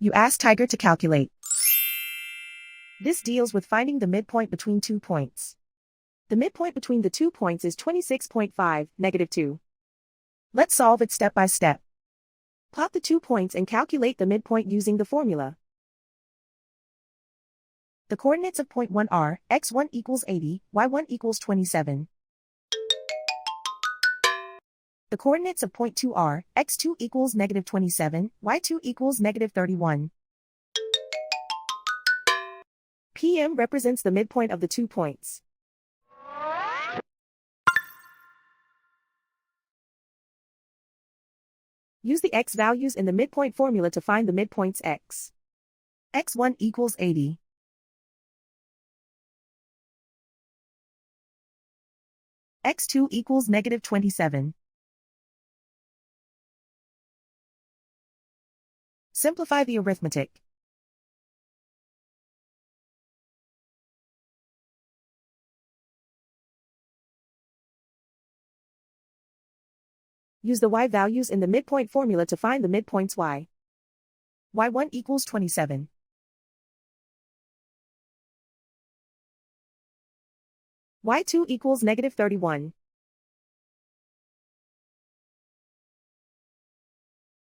You ask Tiger to calculate. This deals with finding the midpoint between 2 points. The midpoint between the 2 points is 26.5, -2. Let's solve it step by step. Plot the 2 points and calculate the midpoint using the formula. The coordinates of point 1 are x1 equals 80, y1 equals 27. The coordinates of point 2 are x2 equals -27, y2 equals -31. PM represents the midpoint of the 2 points. Use the x values in the midpoint formula to find the midpoints x. x1 equals 80. x2 equals -27. Simplify the arithmetic. Use the y values in the midpoint formula to find the midpoints y. y1 equals 27. y2 equals -31.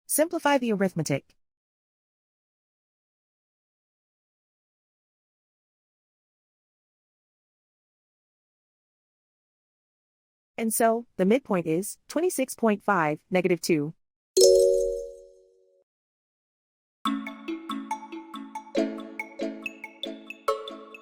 Simplify the arithmetic. And so, the midpoint is 26.5, -2.